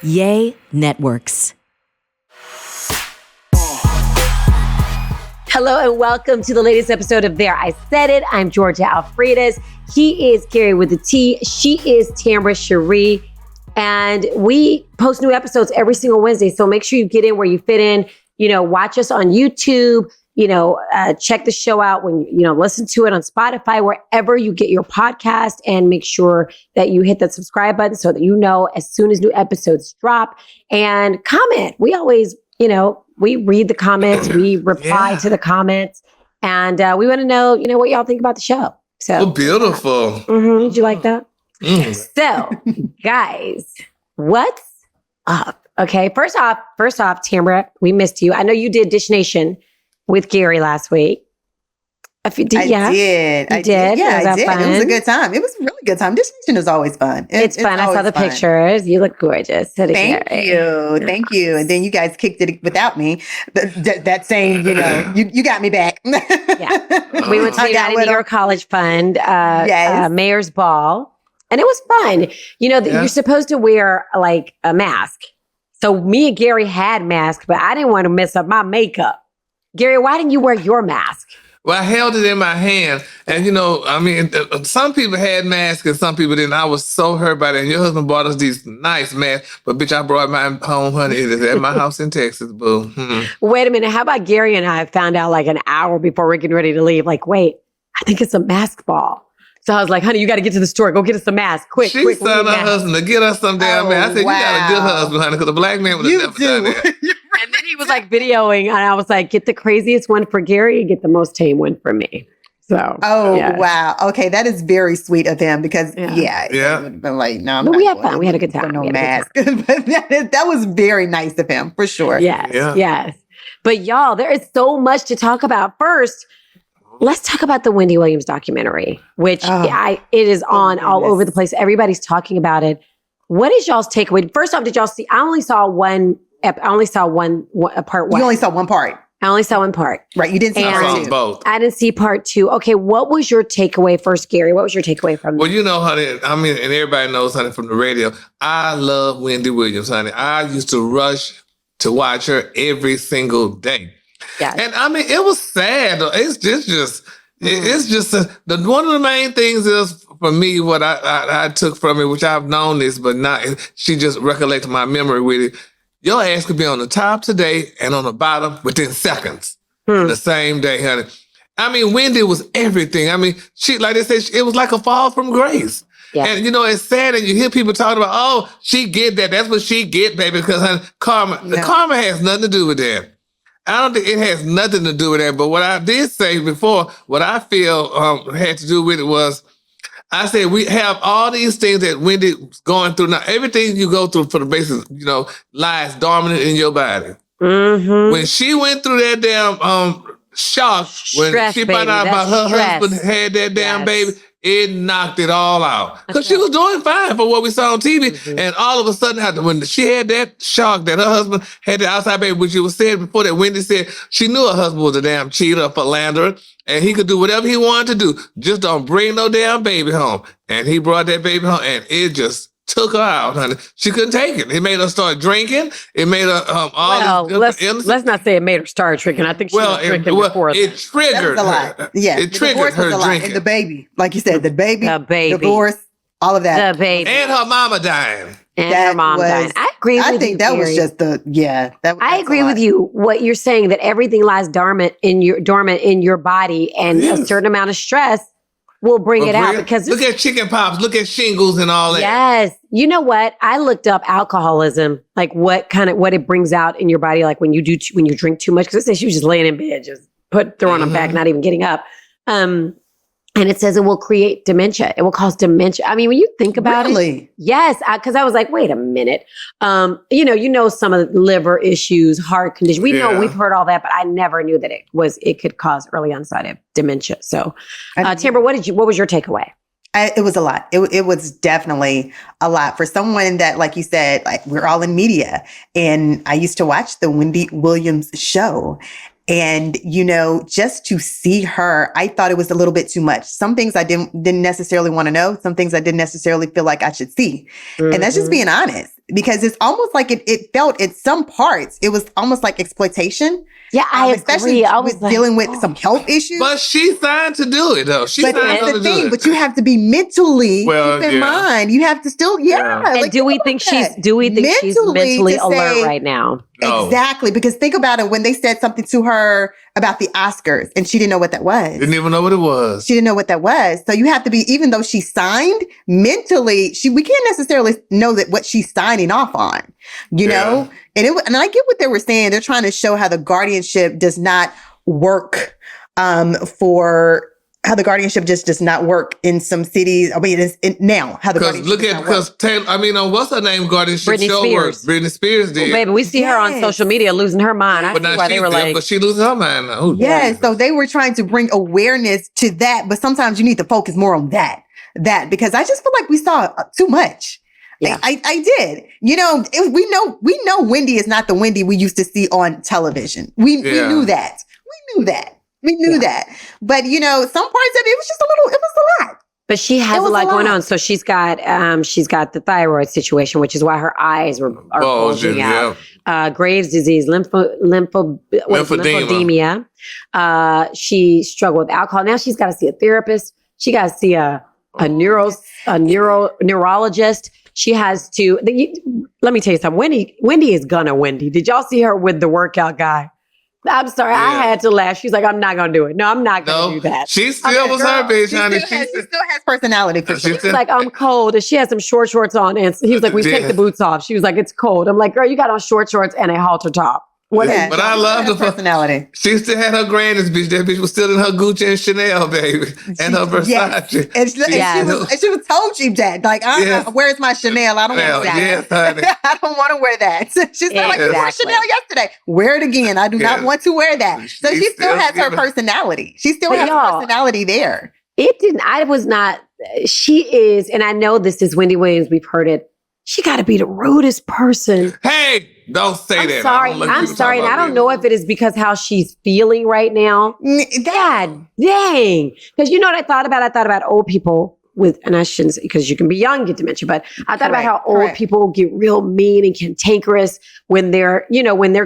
Yay Networks. Hello and welcome to the latest episode of There I Said It. I'm Georgia Alfredas. He is Gary with a T. She is Tambra Cherie. And we post new episodes every single Wednesday. So make sure you get in where you fit in. You know, watch us on YouTube. You know, check the show out when, listen to it on Spotify, wherever you get your podcast, and make sure that you hit that subscribe button so that you know as soon as new episodes drop. And comment. We always, we read the comments, we reply to the comments, and we want to know, what y'all think about the show. So beautiful. Did you like that? So, guys, what's up? Okay, first off, Tambra, we missed you. I know you did Dish Nation with Gary last week. I did. Yeah, I did. Fun? It was a good time. It was a really good time. Dish Nation is always fun. It's fun. I saw the pictures. You look gorgeous. Thank you. And then you guys kicked it without me. That saying, you got me back. Yeah. We went to the United New York College Fund, Mayor's Ball. And it was fun. You're supposed to wear like a mask. So me and Gary had masks, but I didn't want to mess up my makeup. Gary, why didn't you wear your mask? Well, I held it in my hand. And, some people had masks and some people didn't. I was so hurt by that. And your husband bought us these nice masks. But, bitch, I brought mine home, honey. It is at my house in Texas, boo. Wait a minute. How about Gary and I found out like an hour before we're getting ready to leave? Like, wait, I think it's a mask ball. So I was like, honey, you got to get to the store. Go get us a mask. Quick. She sent her husband to get us some damn mask. I said, you got a good husband, honey, because a black man would have never done that. And then he was like videoing, and I was like, get the craziest one for Gary and get the most tame one for me. So, wow. Okay, that is very sweet of him because, it would have been like, no, I'm but not we had fun. We had a good time. No mask. But that was very nice of him, for sure. Yes. But y'all, there is so much to talk about. First, let's talk about the Wendy Williams documentary, which it is on all over the place. Everybody's talking about it. What is y'all's takeaway? First off, did y'all see? I only saw one part one. You only saw one part. I only saw one part. Right. You didn't see part two. Both. I didn't see part two. Okay. What was your takeaway first, Gary? What was your takeaway from Well, honey, and everybody knows, honey, from the radio, I love Wendy Williams, honey. I used to rush to watch her every single day. Yeah. And it was sad. It's just one of the main things is for me, what I took from it, which I've known this, but not, she just recollected my memory with it. Your ass could be on the top today and on the bottom within seconds. The same day, honey. Wendy was everything. She, like they said, it was like a fall from grace. Yeah. And, it's sad, and you hear people talking about, oh, she get that. That's what she get, baby, because honey, karma has nothing to do with that. I don't think it has nothing to do with that. But what I did say before, what I feel had to do with it was, I said, we have all these things that Wendy's going through. Now, everything you go through for the basis, lies dominant in your body. Mm-hmm. When she went through that damn shock, when she found out about her husband had that damn baby, it knocked it all out. Because she was doing fine for what we saw on TV. Mm-hmm. And all of a sudden, when she had that shock that her husband had the outside baby, which you was said before that Wendy said she knew her husband was a damn cheater, a philanderer, and he could do whatever he wanted to do. Just don't bring no damn baby home. And he brought that baby home, and it just took her out, honey. She couldn't take it. It made her start drinking. It made her let's not say it made her start drinking. I think she was drinking before that. It triggered her. Yeah, it triggered her drinking. And the baby, like you said, the baby, divorce, all of that. The baby. And her mama dying. And her mom dying. I agree with you, I think that was just I agree with you. What you're saying, that everything lies dormant in your body, and a certain amount of stress will bring it out. Because look at chicken pox, look at shingles and all that. Yes. You know what? I looked up alcoholism, like what it brings out in your body, like when you drink too much. Because it says she was just laying in bed, just throwing them back, not even getting up. And it says it will create dementia. It will cause dementia. When you think about it. Yes. Because I was like, wait a minute. You know some of the liver issues, heart condition. We know, we've heard all that, but I never knew that it could cause early onset of dementia. So, Tambra, what was your takeaway? It was a lot. It was definitely a lot for someone that, like you said, like we're all in media, and I used to watch the Wendy Williams show. And, just to see her, I thought it was a little bit too much. Some things I didn't necessarily want to know. Some things I didn't necessarily feel like I should see. Mm-hmm. And that's just being honest. because it's almost like it felt in some parts, it was almost like exploitation. Yeah, I especially agree. I was with dealing with some health issues. But she signed to do it, though. She But signed that's to the do thing. it. But you have to be mentally keep in mind. You have to still, And like, do we think she's mentally to alert say- right now? No. Exactly. Because think about it, when they said something to her about the Oscars and she didn't know what that was. Didn't even know what it was. She didn't know what that was. So you have to be, even though she signed mentally, we can't necessarily know that what she's signing off on, you know? And I get what they were saying. They're trying to show how the guardianship does not work, how the guardianship just does not work in some cities. I mean, now how the guardianship because Taylor, what's her name? Guardianship Britney show Spears. Britney Spears did. Well, baby, we see her on social media losing her mind. I But see now why they were like, but she losing her mind now. Ooh. Yes. So they were trying to bring awareness to that, but sometimes you need to focus more on that because I just feel like we saw too much. Yeah. I did. You know, we know Wendy is not the Wendy we used to see on television. We knew that. We knew that. But you know, some parts of it was just it was a lot. but she has a lot going on. So she's got the thyroid situation, which is why her eyes are bulging out. Graves' disease, lymphedema. She struggled with alcohol. Now she's got to see a therapist. She got to see a neurologist. She has to. Let me tell you something. Wendy is gonna Wendy. Did y'all see her with the workout guy? I'm sorry, I had to laugh. She's like, I'm not gonna do it. No, I'm not gonna do that. She still was her bitch, honey. She still has personality for sure. She's like, I'm cold. And she has some shorts on. And he was like, we take the boots off. She was like, it's cold. I'm like, girl, you got on shorts and a halter top. But I love the personality. She still had her granny's bitch. That bitch was still in her Gucci and Chanel, baby, and her Versace. Yes. And she was told you that. Like, where's my Chanel? I don't want that. Yes, honey. I don't want to wear that. She's like, you wore Chanel yesterday. Wear it again. I do not want to wear that. So she still has her personality. She still has her personality there. She is, and I know this is Wendy Williams. We've heard it. She got to be the rudest person. Hey, don't say that. I'm sorry. And I don't know if it is because how she's feeling right now. God dang. Because you know what I thought about? I thought about old people and I shouldn't say, because you can be young, get dementia, but I thought about how old people get real mean and cantankerous when they're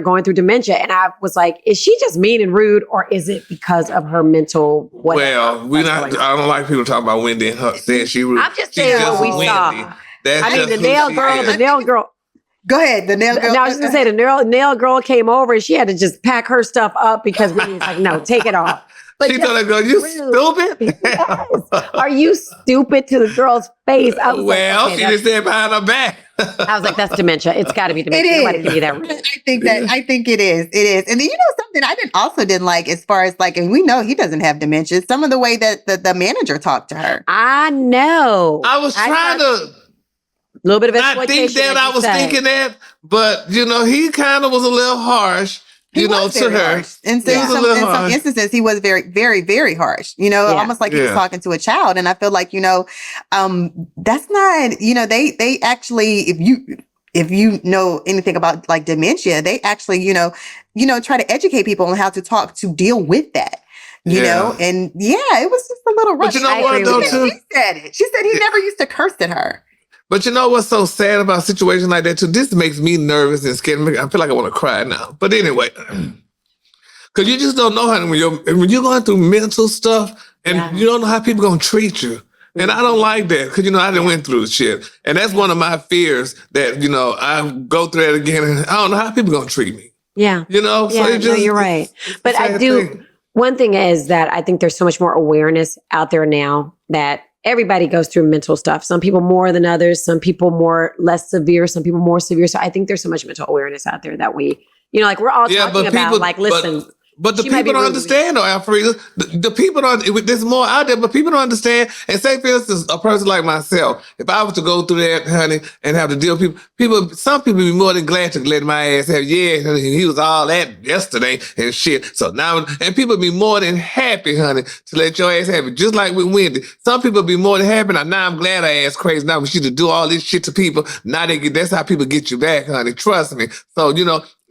going through dementia. And I was like, is she just mean and rude, or is it because of her mental whatever? Well, I don't like people talking about Wendy and her saying she rude. I'm just saying what we saw. The nail girl. Go ahead, the nail girl. No, I was just going to say, the nail girl came over and she had to just pack her stuff up because Wendy was like, no, take it off. But she told that girl, you stupid? Yes. Are you stupid to the girl's face? I was she just said behind her back. I was like, that's dementia. It's got to be dementia. Nobody can be that rude. I think it is. It is. And then, you know, something I didn't like as far as like, and we know he doesn't have dementia, some of the way that the manager talked to her. I know. I was trying to... A little bit of I think that I was thinking that, but you know, he kind of was a little harsh, to her. Harsh. And so in some instances, he was very, very, very harsh. You know, almost like he was talking to a child. And I feel like, you know, that's not. You know, they actually, if you know anything about like dementia, they actually, you know, try to educate people on how to talk to deal with that. You know, and it was just a little rough. But you know what, though, too? She said it. She said he never used to curse at her. But you know what's so sad about situations like that too? This makes me nervous and scared. I feel like I want to cry now. But anyway, because you just don't know how when you're going through mental stuff and you don't know how people gonna treat you. And I don't like that because I done went through the shit, and that's one of my fears that I go through that again, and I don't know how people gonna treat me. Yeah, So you're right. But I do. One thing is that I think there's so much more awareness out there now that. Everybody goes through mental stuff. Some people more than others. Some people less severe. Some people more severe. So I think there's so much mental awareness out there that we, like we're all talking about. Like, listen. But the people don't understand, though, Alfredas. The people don't. There's more out there, but people don't understand. And say, for instance, a person like myself, if I was to go through that, honey, and have to deal with some people be more than glad to let my ass have. Yeah, honey, he was all that yesterday and shit. So now, and people be more than happy, honey, to let your ass have it. Just like with Wendy, some people be more than happy. Now I'm glad I ass crazy. Now she to do all this shit to people. Now that's how people get you back, honey. Trust me. So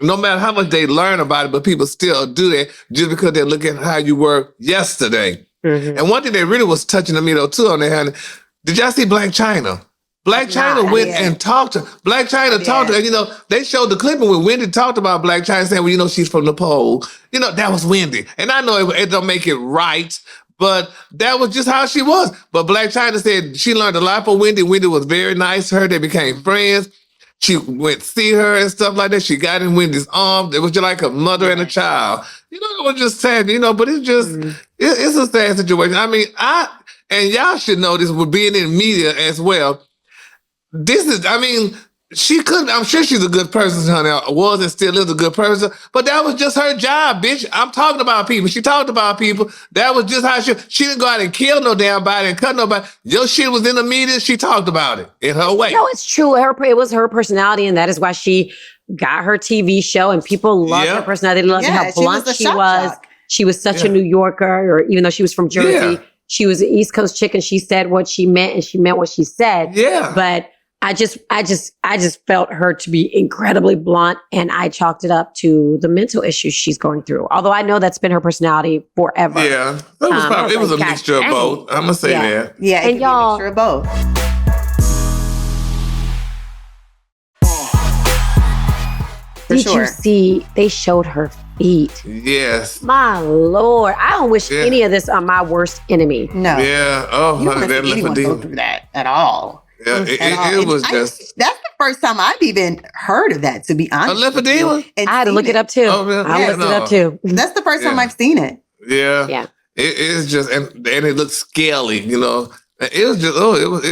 no matter how much they learn about it, but people still do that just because they're looking at how you were yesterday. Mm-hmm. And one thing that really was touching on me, though, too, on that, honey, did y'all see Black China? Black China went and talked to Black China talked to her. You know, they showed the clipping when Wendy talked about Black China saying, well, you know, she's from the pole. You know, that was Wendy. And I know it don't make it right, but that was just how she was. But Black China said she learned a lot from Wendy. Wendy was very nice to her. They became friends. She went to see her and stuff like that. She got in Wendy's arms. It was just like a mother and a child. You know, it was just sad, you know, but it's just, it's a sad situation. I mean, and y'all should know this with being in media as well. This is, I mean, she couldn't, I'm sure she's a good person, honey, was and still is a good person, but that was just her job, bitch. I'm talking about people. She talked about people. That was just how she didn't go out and kill no damn body and cut nobody. Your shit was in the media. She talked about it in her way. No, it's true. It was her personality, and that is why she got her TV show, and people loved her personality. They loved how blunt she was. She was such a New Yorker, or even though she was from Jersey, she was an East Coast chick, and she said what she meant, and she meant what she said. Yeah. But I just felt her to be incredibly blunt, and I chalked it up to the mental issues she's going through. Although I know that's been her personality forever. Yeah, it was a mixture of both. I'm gonna say that. Yeah, it and y'all, be a mixture of both. Did you see they showed her feet? Yes. My Lord, I don't wish any of this on my worst enemy. No. Yeah. Oh, you don't let anyone go through that at all. Yeah, it was just. That's the first time I've even heard of that, to be honest. A lymphedema? I had to look it up too. Oh, yeah. I looked it up too. That's the first time I've seen it. Yeah. Yeah. It's just, and it looked scaly, you know. It was just,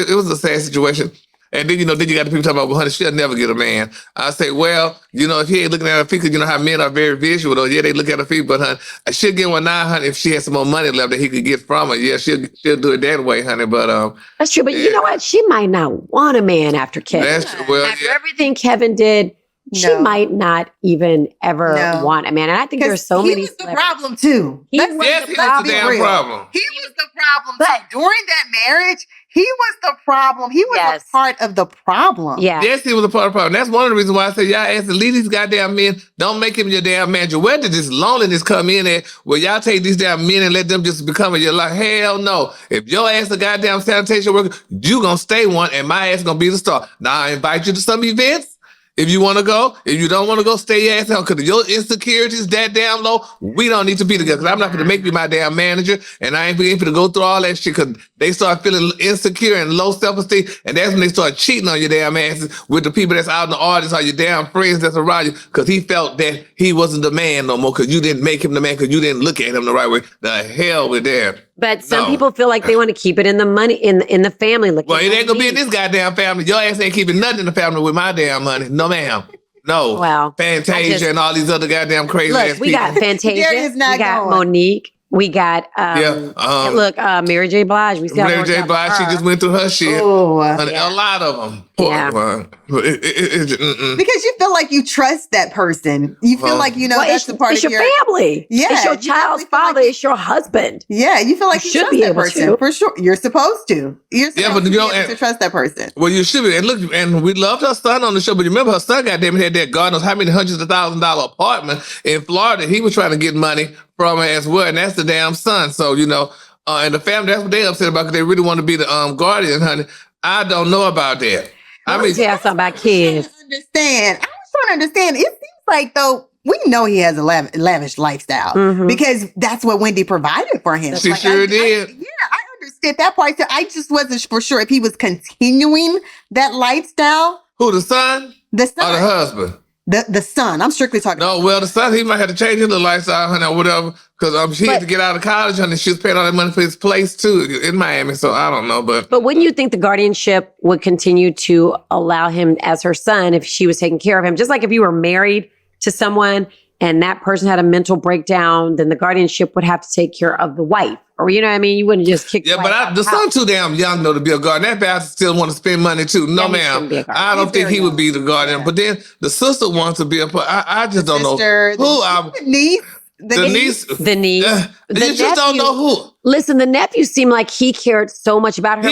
it was a sad situation. And then, you know, then you got the people talking about, well, honey, she'll never get a man. I say, well, you know, if he ain't looking at her feet, because you know how men are very visual, though. Yeah, they look at her feet, but, honey, she'll get one now, honey, if she has some more money left that he could get from her. Yeah, she'll do it that way, honey, but... That's true, but you know what? She might not want a man after Kevin. That's true. Well, after everything Kevin did, she might not even ever want a man. And I think there's so many... He was the problem, too. He was the damn problem. He was the problem, too. During that marriage... He was the problem. He was a part of the problem. Yeah. Yes, he was a part of the problem. That's one of the reasons why I say, y'all ask to leave these goddamn men. Don't make him your damn manager. Where did this loneliness come in at? Where y'all take these damn men and let them just become your life? Hell no. If your ass a goddamn sanitation worker, you gonna stay one and my ass gonna be the star. Now I invite you to some events. If you want to go, if you don't want to go, stay your ass home. Because your insecurities that damn low, we don't need to be together. Because I'm not going to make you my damn manager. And I ain't going to go through all that shit. Because they start feeling insecure and low self-esteem. And that's when they start cheating on your damn asses with the people that's out in the audience or your damn friends that's around you. Because he felt that he wasn't the man no more. Because you didn't make him the man. Because you didn't look at him the right way. The hell with that. But some people feel like they want to keep it in the money, in the family. Well, it ain't going to be in this goddamn family. Your ass ain't keeping nothing in the family with my damn money. No, ma'am. No. Well, Fantasia and all these other goddamn crazy ass people. We got Fantasia. We got Monique. We got Mary J. Blige. We Mary J. Blige. She just went through her shit. Oh, a lot of them. Because you feel like you trust that person. You feel like you know that's the part of your family. Yeah, it's your child's father. It's your husband. Yeah, you feel like you should be able to. For sure, you're supposed to. You're supposed to be able to trust that person. Well, you should be. And look, and we loved her son on the show, but you remember her son, goddamn, had that God knows how many hundreds of $1,000 apartment in Florida. He was trying to get money from her as well, and that's the damn son. So, you know, and the family, that's what they upset about, because they really want to be the guardian, honey. I don't know about that. I mean, tell something about kids. I was trying to understand. It seems like, though, we know he has a lavish lifestyle because that's what Wendy provided for him. She sure did. I understood that part. So I just wasn't for sure if he was continuing that lifestyle. Who, the son? The son. Or the husband? The son. I'm strictly talking about. No, well, the son, he might have to change his lifestyle, honey, or whatever, because she had to get out of college, honey. She was paying all that money for his place, too, in Miami, so I don't know, but wouldn't you think the guardianship would continue to allow him as her son if she was taking care of him? Just like if you were married to someone and that person had a mental breakdown, then the guardianship would have to take care of the wife. Or, you know what I mean? You wouldn't just kick the wife out the son too damn young, though, to be a guardian. That bastard still want to spend money, too. No, ma'am. I don't think he would be the guardian. Yeah. But then the sister wants to be a part. I just don't know who. The niece. The niece. You just don't know who. Listen, the nephew seemed like he cared so much about her.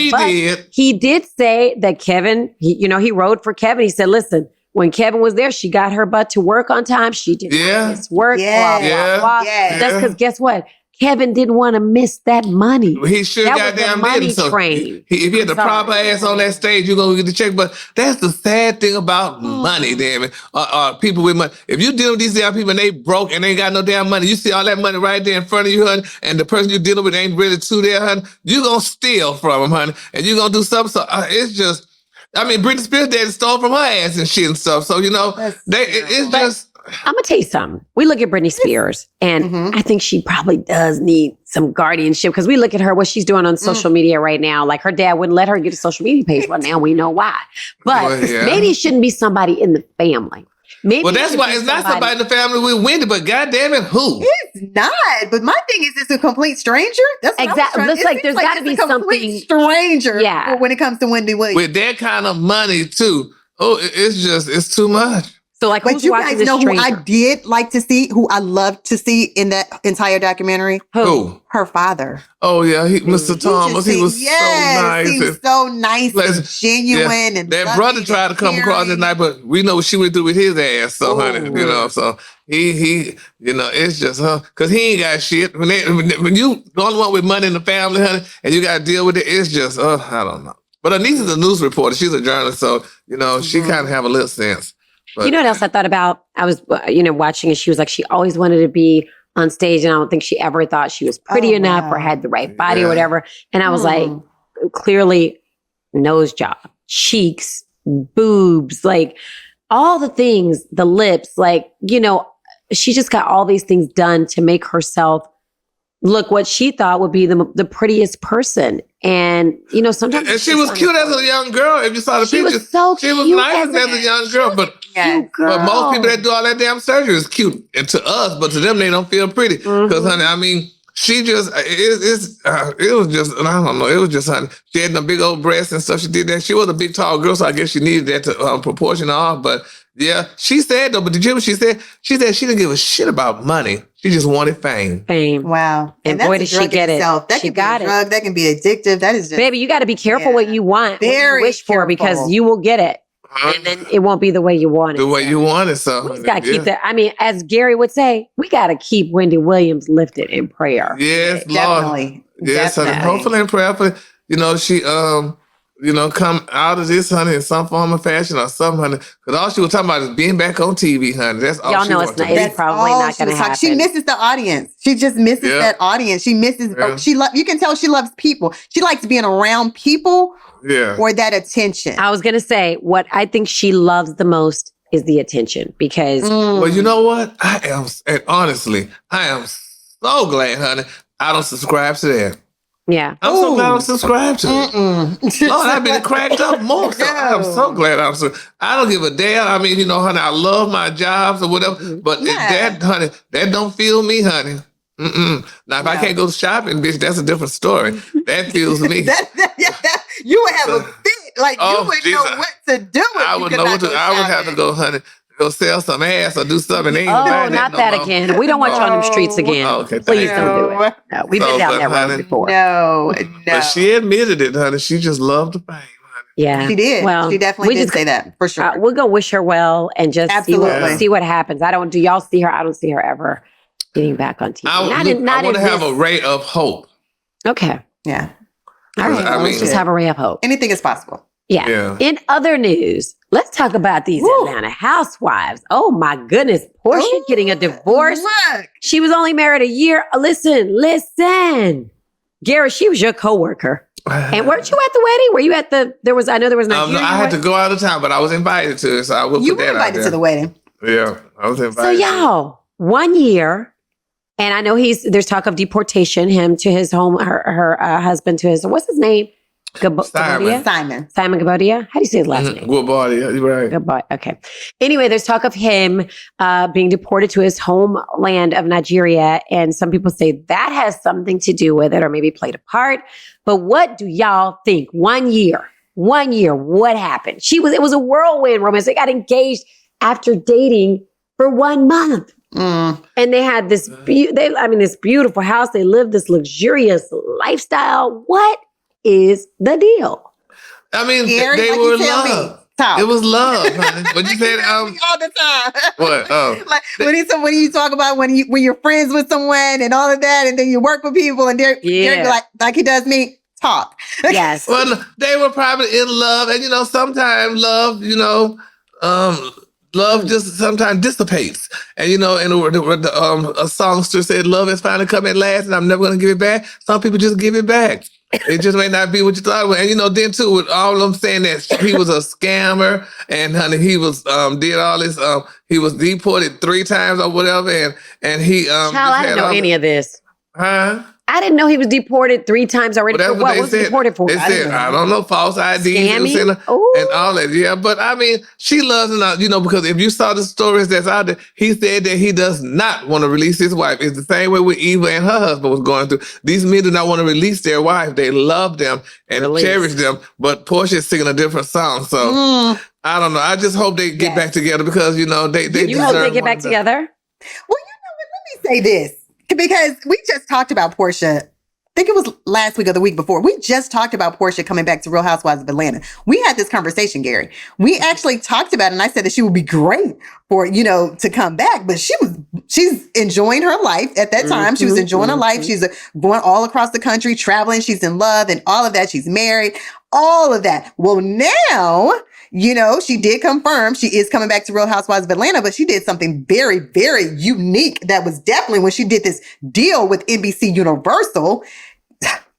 He did say that Kevin, he rode for Kevin. He said, listen, when Kevin was there, she got her butt to work on time. She did his work. Blah, blah, blah. That's because guess what? Kevin didn't want to miss that money. He sure That was goddamn the money didn't. So train. if you had to prop her ass on that stage, you're gonna get the check. But that's the sad thing about money, damn it. People with money. If you deal with these damn people and they broke and they ain't got no damn money, you see all that money right there in front of you, honey, and the person you're dealing with ain't really to there, honey, you gonna steal from them, honey, and you gonna do something. So it's just, I mean, Britney Spears daddy stole from her ass and shit and stuff. So, it's just. I'm going to tell you something. We look at Britney Spears, and I think she probably does need some guardianship because we look at her, what she's doing on social media right now. Like her dad wouldn't let her get a social media page. Well, now we know why. But maybe it shouldn't be somebody in the family. Maybe That's why it's not somebody in the family with Wendy, but goddamn it, who? It's not. But my thing is, it's a complete stranger. That's what exactly. Looks like there's got to be something stranger. When it comes to Wendy Williams, with that kind of money too. Oh, it's too much. So like, but you guys know who I did like to see, who I loved to see in that entire documentary? Who? Her father. Oh yeah, Mr. Thomas. He was so nice. He was so nice and genuine. And that brother tried to come across at night, but we know what she went through with his ass. So honey, so he it's just because he ain't got shit. When you the only one with money in the family, honey, and you got to deal with it, it's just I don't know. But her niece is a news reporter. She's a journalist, so she kind of have a little sense. But, you know what else I thought about? I was, watching and she was like, she always wanted to be on stage. And I don't think she ever thought she was pretty enough or had the right body or whatever. And I was like, clearly nose job, cheeks, boobs, like all the things, the lips, like, she just got all these things done to make herself look what she thought would be the prettiest person. And, sometimes. And she was cute as a young girl. If you saw the pictures, she was nice as a young girl. But most people that do all that damn surgery is cute. And to us, but to them, they don't feel pretty. Because, honey, I mean, she just, it was just, I don't know, it was just, honey, she had them big old breasts and stuff. She did that. She was a big, tall girl, so I guess she needed that to proportion off. But yeah, she said though, but did you hear what she said? She said she didn't give a shit about money. She just wanted fame. Wow. And boy, did she get it. That she can be a drug. That can be addictive. That is just... Baby, you got to be careful what you want, what you wish for, because you will get it. And then it won't be the way you want it. The way you want it. So we got to keep that. I mean, as Gary would say, we got to keep Wendy Williams lifted in prayer. Yes, definitely. Lord. Yes, honey. Hopefully and prayerfully, she come out of this, honey, in some form or fashion or something, honey. Because all she was talking about is being back on TV, honey. That's all y'all know it's probably not going to happen. She misses the audience. She just misses that audience. She misses. You can tell she loves people. She likes being around people. Yeah. Or that attention. I was going to say, what I think she loves the most is the attention because. Well, you know what? Honestly, I am so glad, honey, I don't subscribe to that. Yeah. I'm so glad I don't subscribe to it. Lord, I've been cracked up more. So I'm so glad I don't give a damn. I mean, honey, I love my jobs or whatever, but that, honey, that don't feel me, honey. Now, if I can't go shopping, bitch, that's a different story. That feels me. You would have a fit. Like, you would know what to do. I would have to go, honey, go sell some ass or do something. Ain't not that again. We don't want you on them streets again. Okay, please don't do it. No, we've been down that road before. No. But she admitted it, honey. She just loved the fame. Yeah, she did. Well, she definitely did say that for sure. We're gonna wish her well and just see what happens. Do y'all see her? I don't see her ever getting back on TV. I want to have a ray of hope. Okay. Yeah. All right. Let's just have a ray of hope. Anything is possible. Yeah. In other news, let's talk about these Atlanta housewives. Oh my goodness. Porsha getting a divorce. Look. She was only married a year. Listen. Gary, she was your coworker. And weren't you at the wedding? Were you at I know there was not. I had to go out of town, but I was invited to it. So I will put that out there. You were invited to the wedding. Yeah, I was invited. So y'all, 1 year. And I know there's talk of deportation, him to his home, her husband to his, what's his name? Simon Gabodia? How do you say his last name? Gabodia, you're right. Okay. Anyway, there's talk of him being deported to his homeland of Nigeria. And some people say that has something to do with it or maybe played a part. But what do y'all think? 1 year, what happened? It was a whirlwind romance. They got engaged after dating for 1 month. And they had this beautiful house. They lived this luxurious lifestyle. What is the deal? I mean, Gary, they were in love. Talk. It was love, honey. What you said? all the time. What? Oh, Like when you talk about when you're friends with someone and all of that, and then you work with people, and they're like he does me. Talk. Yes. well, they were probably in love, and sometimes love, love just sometimes dissipates, and a songster said, "Love has finally come at last, and I'm never going to give it back." Some people just give it back. It just may not be what you thought. And then too, with all of them saying that he was a scammer, and honey, he was did all this. He was deported 3 times or whatever, and he Child, I didn't know any of this. Huh? I didn't know he was deported 3 times already. Well, For what was he deported for? They said, I don't know, false IDs Scamming? and all that. Yeah, but I mean, she loves him, because if you saw the stories that's out there, he said that he does not want to release his wife. It's the same way with Eva and her husband was going through. These men do not want to release their wife. They love them and cherish them, but Porsha is singing a different song. So I don't know. I just hope they get back together because, they You hope they get back together? Well, let me say this. Because we just talked about Porsha. I think it was last week or the week before. We just talked about Porsha coming back to Real Housewives of Atlanta. We had this conversation, Gary. We actually talked about it, and I said that she would be great for, to come back. But she's enjoying her life at that time. She was enjoying her life. She's going all across the country, traveling. She's in love and all of that. She's married, all of that. Well, now, she did confirm she is coming back to Real Housewives of Atlanta, but she did something very, very unique. That was definitely when she did this deal with NBC Universal.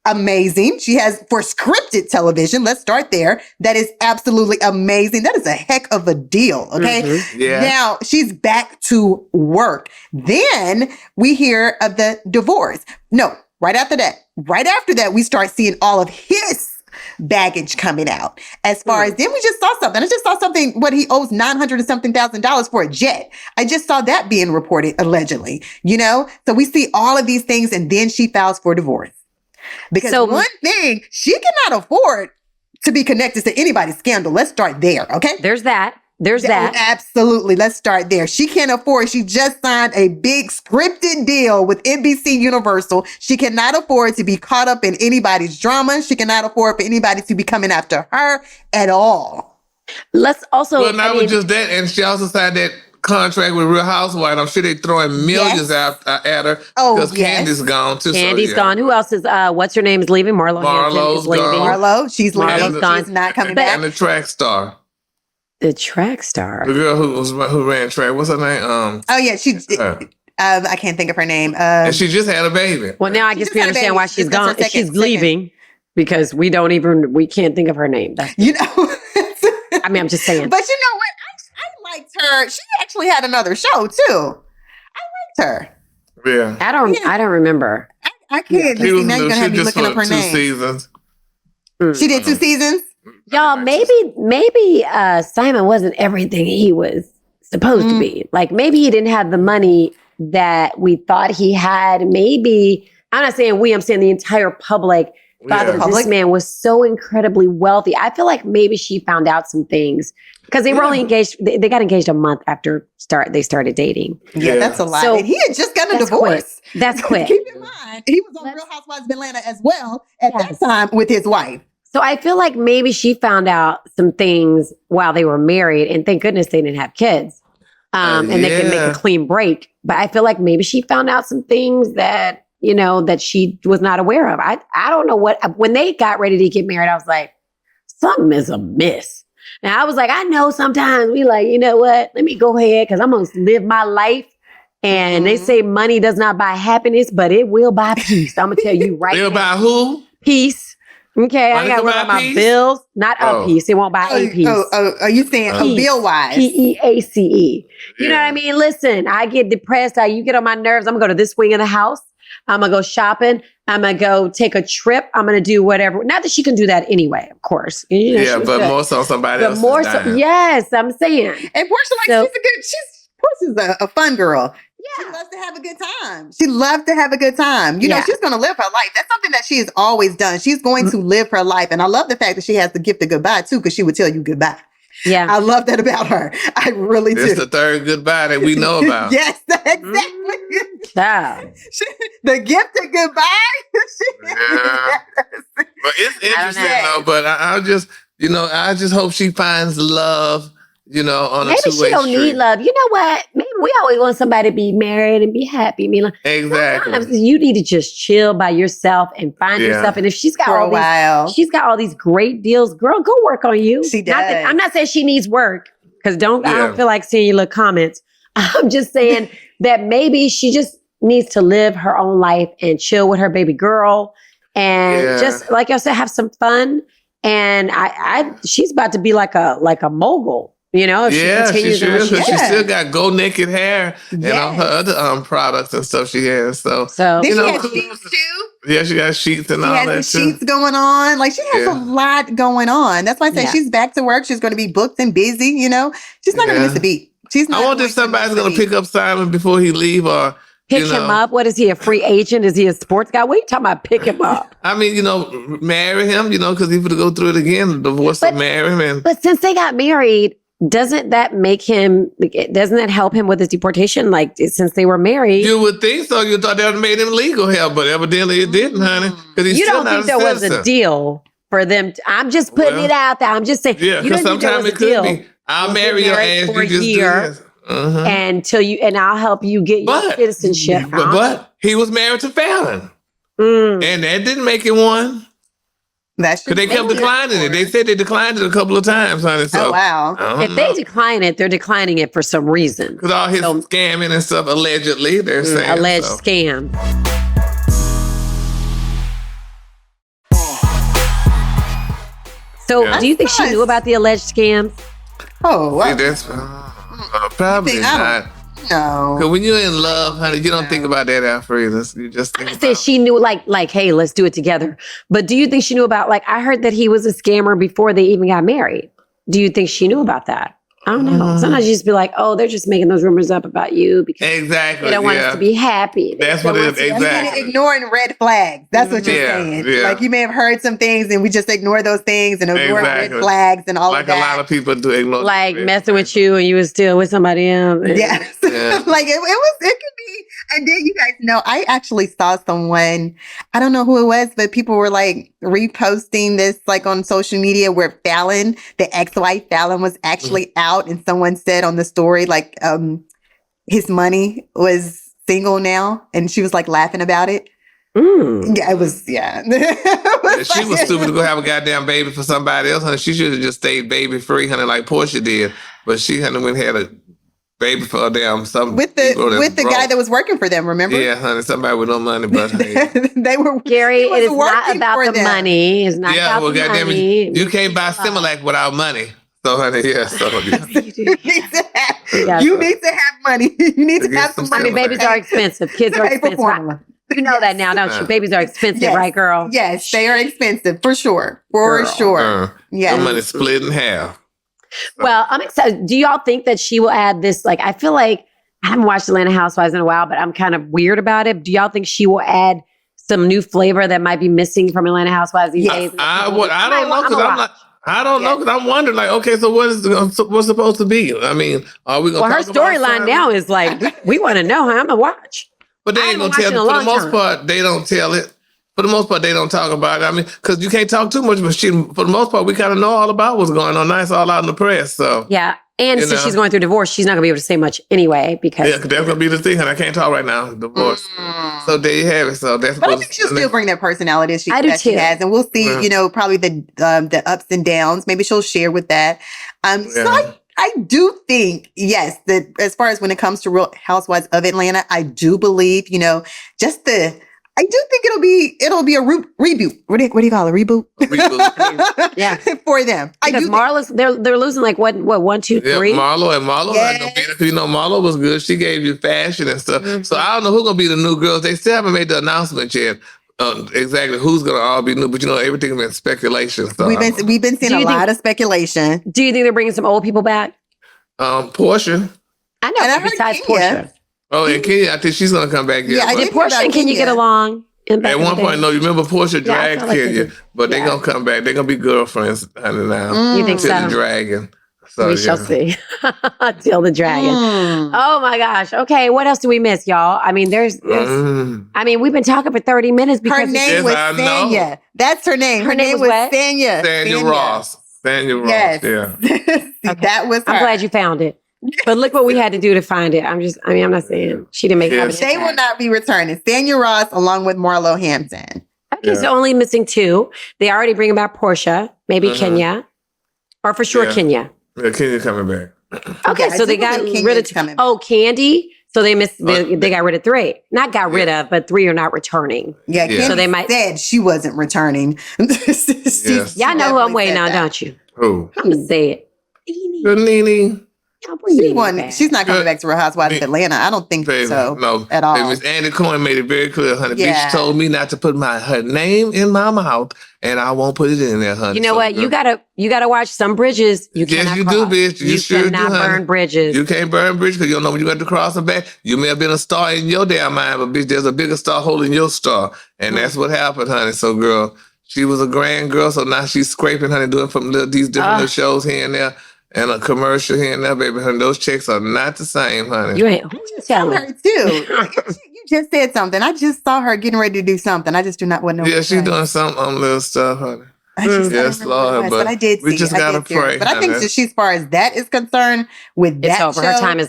Amazing. She has for scripted television. Let's start there. That is absolutely amazing. That is a heck of a deal. Okay. Mm-hmm. Yeah. Now she's back to work. Then we hear of the divorce. No, right after that, we start seeing all of his baggage coming out. As far as then we just saw something. I just saw something, what he owes $900 and something thousand for a jet. I just saw that being reported allegedly, So we see all of these things, and then she files for divorce. Because one thing, she cannot afford to be connected to anybody's scandal. Let's start there. Okay. There's that. Absolutely. Let's start there. She can't afford. She just signed a big scripted deal with NBC Universal. She cannot afford to be caught up in anybody's drama. She cannot afford for anybody to be coming after her at all. Let's also. Well, not with just that. And she also signed that contract with Real Housewives. I'm sure they're throwing millions at her. Because Candy's gone too. Candy's gone. Who else is, what's her name is leaving? Marlo's is leaving. Marlo, she's leaving. Marlo's gone. She's not coming back. And the track star. The track star. The girl who ran track. What's her name? Oh yeah, I can't think of her name. And she just had a baby. Well, now I guess we understand why she's gone. She's leaving because we can't think of her name. I mean, I'm just saying. But you know what? I liked her. She actually had another show too. I liked her. Yeah. I don't remember. I can't. Now you're gonna have me looking up her name. 2 seasons. She did 2 seasons. Y'all, maybe Simon wasn't everything he was supposed to be. Like maybe he didn't have the money that we thought he had. Maybe, I'm not saying I'm saying the entire public thought that this man was so incredibly wealthy. I feel like maybe she found out some things because they were only engaged. They got engaged a month after they started dating. Yeah, that's a lot. So, and he had just gotten a divorce. Quick. That's quick. Keep in mind, he was on Real Housewives of Atlanta as well at that time with his wife. So I feel like maybe she found out some things while they were married, and thank goodness they didn't have kids, and they could make a clean break. But I feel like maybe she found out some things that that she was not aware of. I don't know when they got ready to get married, I was like, something is amiss. And I was like, I know sometimes we like, you know what? Let me go ahead because I'm gonna live my life. And they say money does not buy happess, but it will buy peace. I'm gonna tell you right now. It'll buy who? Peace. Okay, I got to worry about my bills. Not a piece. It won't buy a piece. Are you saying bill-wise? PEACE. You know what I mean? Listen, I get depressed. You get on my nerves. I'm going to go to this wing of the house. I'm going to go shopping. I'm going to go take a trip. I'm going to do whatever. Not that she can do that anyway, of course. But more so somebody else. But more so, yes, I'm saying. And Porsha, Porsha's a fun girl. Yeah. She loves to have a good time. She loves to have a good time. She's going to live her life. That's something that she has always done. She's going to live her life. And I love the fact that she has the gift of goodbye too, because she would tell you goodbye. Yeah. I love that about her. I really do. It's the third goodbye that we know about. Yes, exactly. Yeah. The gift of goodbye. Yeah. But it's interesting though, but I just, I just hope she finds love, on a Maybe two-way she don't street. need love. You know what? Maybe we always want somebody to be married and be happy. Exactly. Sometimes you need to just chill by yourself and find yourself. And if she's got For a while. she's got all these great deals, girl, go work on you. She does. I'm not saying she needs work because I don't feel like seeing your little comments. I'm just saying that maybe she just needs to live her own life and chill with her baby girl and just like I said, have some fun. And she's about to be like a mogul. If she continues she is. on. She still got Go Naked hair and all her other products and stuff she has. So then she has sheets too. Yeah, she got sheets and all that too. She has sheets going on. Like she has a lot going on. That's why I said she's back to work. She's going to be booked and busy. She's not going to miss a beat. She's not. I wonder if somebody's going to pick up Simon before he leave or. Pick him up? What is he, a free agent? Is he a sports guy? What are you talking about, pick him up? I mean, marry him, because he's going to go through it again, divorce or marry him. But since they got married, doesn't that help him with his deportation? Like, since they were married? You would think so. You thought that would have made him legal here, but evidently it didn't, honey. He's you don't think there was a deal for them? I'm just putting it out there. I'm just saying. Yeah, because sometimes it could be. I'll marry your ass. You just do this. And I'll help you get your citizenship. But he was married to Fallon. And that didn't make it one. That's true. Because they kept declining it. They said they declined it a couple of times, honey. So, wow. If they decline it, they're declining it for some reason. Because all his scamming and stuff, allegedly, they're saying. Alleged scam. So do you think she knew about the alleged scams? Oh, wow. See, that's probably not. No. Because when you're in love, honey, you don't think about that, Alfredas. You just think I said she knew, like, hey, let's do it together. But do you think she knew about, I heard that he was a scammer before they even got married. Do you think she knew about that? I don't know. Sometimes you just be like, oh, they're just making those rumors up about you because they don't want us to be happy. That's what it is. Exactly. Ignoring red flags. That's what you're saying. Yeah. Like you may have heard some things and we just ignore those things and ignore red flags and all of that. Like a lot of people do ignore. Like messing with you and you was still with somebody else. Yes. Yeah. Like it could be. And then you guys know, I actually saw someone, I don't know who it was, but people were like reposting this like on social media where Fallon, the ex-wife Fallon was actually out and someone said on the story, like his money was single now. And she was like laughing about it. Yeah, it was, She was stupid to go have a goddamn baby for somebody else, honey. She should have just stayed baby free, honey, like Porsha did. But she, honey, went and had a baby for a damn something. With the guy that was working for them, remember? Yeah, honey, somebody with no money, but they were. Gary, it is not about the money. It's not about the money. You can't buy Similac without money. So, honey, you need to have money. You need to have some money. Babies are expensive. Kids are expensive. You know that now, don't you? Babies are expensive, right, girl? Yes, they are expensive for sure. Sure. Yeah, money split in half. Well, I'm excited. Do y'all think that she will add this? Like, I feel like I haven't watched Atlanta Housewives in a while, but I'm kind of weird about it. Do y'all think she will add some new flavor that might be missing from Atlanta Housewives these days? I don't know because I'm wondering, like, okay, so what's supposed to be? I mean, are we going to? Well, her storyline now is like, we want to know how I'm gonna watch. But they ain't gonna tell. For the most part, they don't tell it. For the most part, they don't talk about it. I mean, because you can't talk too much, but for the most part, we kind of know all about what's going on. Now it's all out in the press. So yeah, and since she's going through divorce, she's not gonna be able to say much anyway because that's gonna be the thing. And I can't talk right now. Divorce. So there you have it. So that's. But I think she'll still bring that personality that she has, and we'll see. Probably the ups and downs. Maybe she'll share with that. So I do think, yes, that as far as when it comes to Real Housewives of Atlanta, I do believe, I do think it'll be a reboot. What do you call it? Reboot? Yeah. For them. Because Marlo's, they're losing like what, 1, 2, 3? Yeah, Marlo not gonna be there. Marlo was good. She gave you fashion and stuff. Mm-hmm. So I don't know who's gonna be the new girls. They still haven't made the announcement yet. Exactly who's gonna all be new, but everything's been speculation. So we've been seeing a lot of speculation. Do you think they're bringing some old people back? Porsha. I know. Besides Porsha. Oh, and Kenya, I think she's gonna come back. Yeah, did Porsha and Kenya get along? At one point, no. You remember Porsha dragged Kenya, but they're gonna come back. They're gonna be girlfriends now. You think so? The dragon. So, we shall see. Till the dragon. Oh my gosh. Okay, what else do we miss, y'all? I mean, there's I mean, we've been talking for 30 minutes because her name was Sanya. That's her name. Her name was Sanya. Sanya Ross. Daniel Ross, Yes. yeah. See, that was her. I'm glad you found it. But look what we had to do to find it. I'm not saying she didn't make it. Yes. They will not be returning. Daniel Ross along with Marlo Hampton. Okay, so only missing 2. They already bring about Porsha, maybe Kenya, or for sure Kenya. Yeah, Kenya coming back. Okay, Yeah, so I they do got believe rid of Kenya's coming. Oh, Candy. So they missed. They got rid of 3. Not got rid of, but 3 are not returning. Yeah, Yeah. Candy So they might- said she wasn't returning. Yes. Y'all know who I'm definitely waiting said on, that. don't you? Who? I'm gonna say it. Good Nene. She's not coming back to Real Housewives of Atlanta. I don't think Baby, so no. at all. Baby, Miss Andy Cohen made it very clear, honey. Yeah. Bitch told me not to put her name in my mouth, and I won't put it in there, honey. You know So, what? You gotta watch some bridges. You Yes, cannot you cross. do, bitch. You sure do, cannot honey. burn bridges. You can't burn bridges because you don't know when you got to cross them back. You may have been a star in your damn mind, but bitch, there's a bigger star holding your star. And that's what happened, honey. So, girl, she was a grand girl, so now she's scraping, honey, doing from these different little shows here and there. And a commercial here and there, baby. Honey, those checks are not the same, honey. You ain't. Who you telling? her too. You just said something. I just saw her getting ready to do something. I just do not want to know. Yeah, she's doing some little stuff, honey. Yes, Lord, but I did see we just it. I gotta did hear it. pray, But I think honey. that as far as that is concerned, with It's that over. show,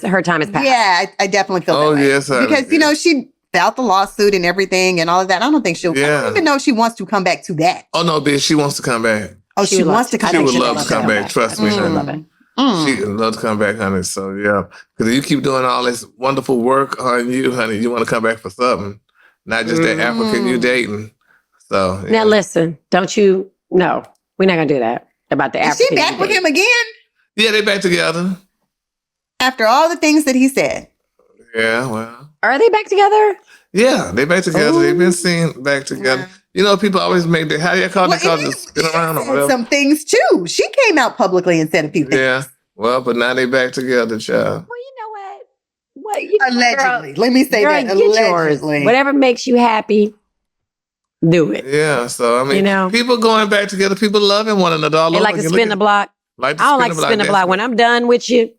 Her time is past. yeah, I definitely feel Oh, that way. yes, honey. because you know she filed the lawsuit and everything and all of that. I don't think I Yeah. don't even know if she wants to come back to that. Oh, no, bitch, she wants to come back. Oh, She she would wants to love come She back. would She'd love to come back. Trust me, She would honey. love it. She would love to come back, honey. So, yeah. Because you keep doing all this wonderful work on you, honey. You want to come back for something. Not just that African you dating. So, yeah. Now listen, don't you? No, we're not gonna do that about the Is African. she back with him again Yeah, they back together. after all the things that he said? Yeah, well. Are they back together? Yeah, they back together. They've been seen back together. Yeah. You know, people always make that. How do you call it? Call and it spin she around or said whatever. some things too. She came out publicly and said a few things. Yeah. Well, but now they back together, child. Well, you know what? What you know, Allegedly. girl, Let me say girl, that. get yours. Allegedly. Whatever makes you happy, do it. Yeah. So I mean, You know. people going back together, people loving one another all They over. like to again. spin Look the at- block. Like to I don't like to spin the That's block. When I'm done with you,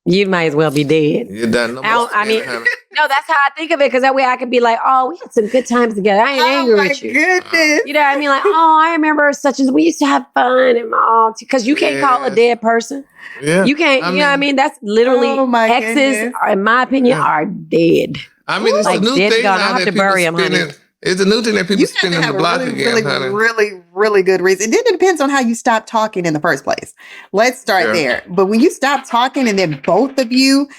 you might as well be dead. you're done. No I don't- more I mean- spinning, honey. No, that's how I think of it, because that way I can be like, oh, we had some good times together. I ain't angry Oh my with you. goodness. You know what I mean? Like, oh, I remember such as we used to have fun and all, because you can't call a Yes. dead person. Yeah. You can't, you know what I mean? That's literally Oh, my exes, goodness. in my opinion, Yeah. are dead. I mean, it's Like, a new dead thing gone. now I'll have that to people bury 'em, honey. spinning. It's a new thing that people You have to spinning have the a block really, again, honey. really good reason. Then it depends on how you stop talking in the first place. Let's start Yeah. there. But when you stop talking and then both of you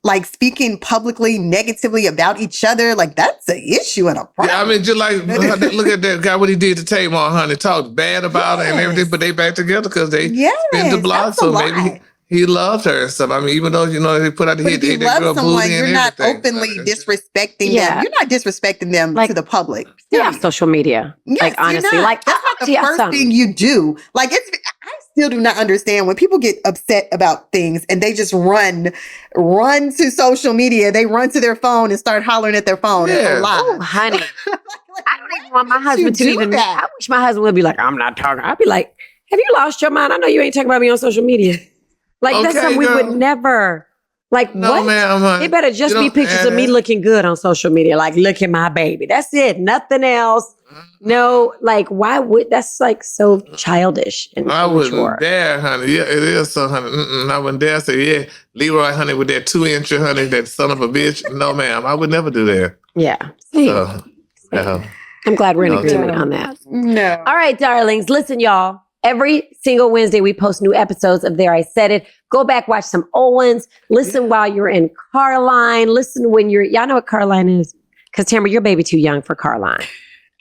like speaking publicly negatively about each other, like that's an issue and a problem. Yeah, I mean, just like look at that guy, what he did to Tamar, honey, talked bad about her and Yes. everything, but they back together because they Yes, spin the block. that's a So lot. maybe he loved her and stuff. I mean, even though they put out the But hit, if you that love girl someone, booty you're and not everything. openly disrespecting Yeah. them. You're not disrespecting them Like, to the public. Yeah, Period. social media. Yes, like, you're honestly, not. like, that's I'll not tell the you first something. thing you do. Like I still do not understand when people get upset about things and they just run to social media. They run to their phone and start hollering at their phone and Yeah. go live. Oh, honey. I don't even want my makes you husband to do even. that? I wish my husband would be like, I'm not talking. I'd be like, have you lost your mind? I know you ain't talking about me on social media. Like, that's Okay, something we would girl. never. Like, No, what? ma'am, honey. It better just You be don't pictures add of me it. looking good on social media. Like, look at my baby. That's it. Nothing else. No, like, why would that's like so childish and I immature. wouldn't dare, honey. Yeah, it is so, honey. I wouldn't dare say, yeah, Leroy, honey, with that 2-inch, honey, that son of a bitch. No, ma'am, I would never do that. Yeah. See, So, yeah. I'm glad we're in No, agreement no. on that. No. All right, darlings, listen, y'all. Every single Wednesday, we post new episodes of There I Said It. Go back, watch some old ones. Listen while you're in Carline. Listen when y'all know what Carline is? Because, Tamara, your baby too young for Carline.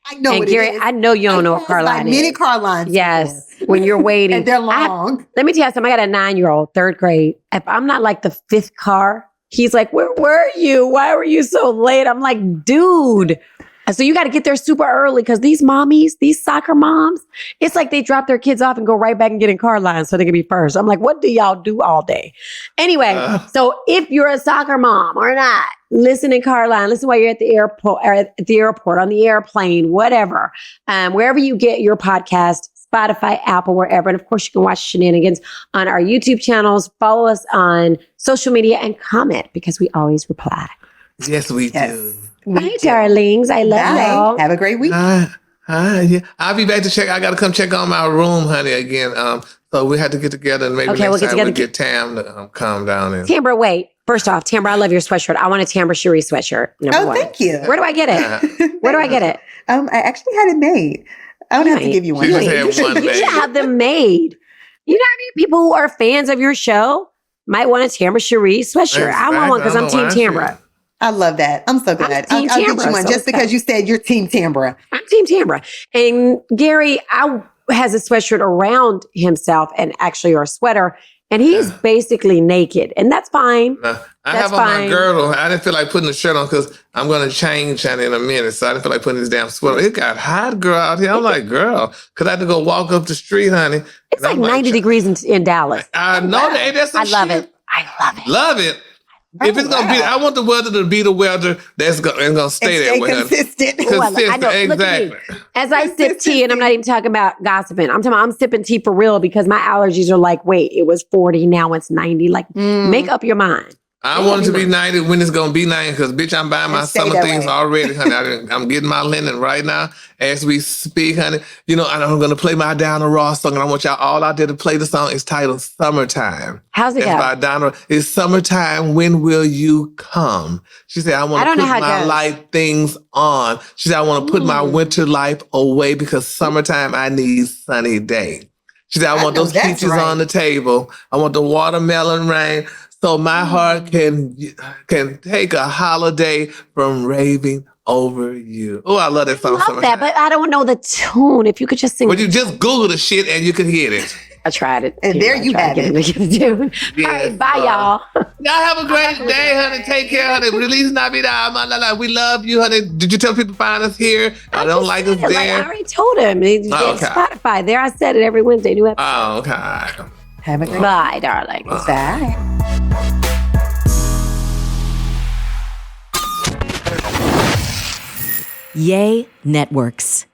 I know And what Gary, it is. I know you don't know what passed by Carline many is. car lines. Yes, before. when you're waiting. And they're I- long. Let me tell you something. I got a 9-year-old, 3rd grade. If I'm not like the 5th car, he's like, where were you? Why were you so late? I'm like, dude. And so you got to get there super early because these mommies, these soccer moms, it's like they drop their kids off and go right back and get in car lines so they can be first. I'm like, what do y'all do all day? Anyway, so if you're a soccer mom or not, listen in car line, listen while you're at the airport, on the airplane, whatever, wherever you get your podcast, Spotify, Apple, wherever. And of course, you can watch Shenanigans on our YouTube channels. Follow us on social media and comment because we always reply. Yes, we Yes. do. Bye, darlings. I love Bye. y'all. Have a great week. Hi, yeah. I'll be back to check. I got to come check on my room, honey, again. So we had to get together and maybe Okay, we'll next get time together. we'll get Tam to calm down. And Tambra, wait. First off, Tambra, I love your sweatshirt. I want a Tambra Cherie sweatshirt. Number one. Thank you. Where do I get it? Where do I get it? I actually had it made. I would have to give you one. She just had You should, one you should made. have them made. You know what I mean? People who are fans of your show might want a Tambra Cherie sweatshirt. I want one because I'm Team Tambra. I love that. I'm so glad. Team I'll get you Tambra, one so just because you said you're Team Tambra. I'm Team Tambra. And Gary has a sweatshirt around himself and actually or a sweater, and he's basically naked. And that's fine. I That's have on fine. my girdle. I didn't feel like putting the shirt on because I'm going to change in a minute. So I didn't feel like putting this damn sweater. It got hot, girl, out here. I'm like, girl, because I had to go walk up the street, honey. It's like 90 degrees in Dallas. I know that. That's some I love shit. it. I love it. Love it. If it's gonna be, I want the weather to be the weather that's gonna stay that way. honey. Consistent. Ooh, I know. Look at me. Exactly. As I sip tea, and I'm not even talking about gossiping. I'm sipping tea for real because my allergies are like, wait, it was 40, now it's 90. Like, make up your mind. I want it to be 90 when it's gonna be 90 because bitch, I'm buying my And stay summer that things way. already, honey. I'm getting my linen right now as we speak, honey. You know, and I'm gonna play my Diana Ross song, and I want y'all all out there to play the song. It's titled "Summertime." How's it It's go? by Diana. It's summertime. When will you come? She said, I want I to don't know put how it my goes. life things on. She said, I want to put my winter life away because summertime, I need sunny day. She said, I want know those that's peaches right. on the table. I want the watermelon rain so my heart can take a holiday from raving over you. Oh, I love that song. I love Summertime. that, but I don't know the tune. If you could just sing. But you just Google the shit and you can hear it. I tried it. And there you have it. All right, bye, y'all. Y'all have a great day, honey. Take care, honey. Release Navidad. We love you, honey. Did you tell people to find us here? I don't like us I there. already told him. It's okay. Spotify. There, I said it every Wednesday. New episode. Oh, okay. Have a great Bye, darling. Bye. Yay Networks.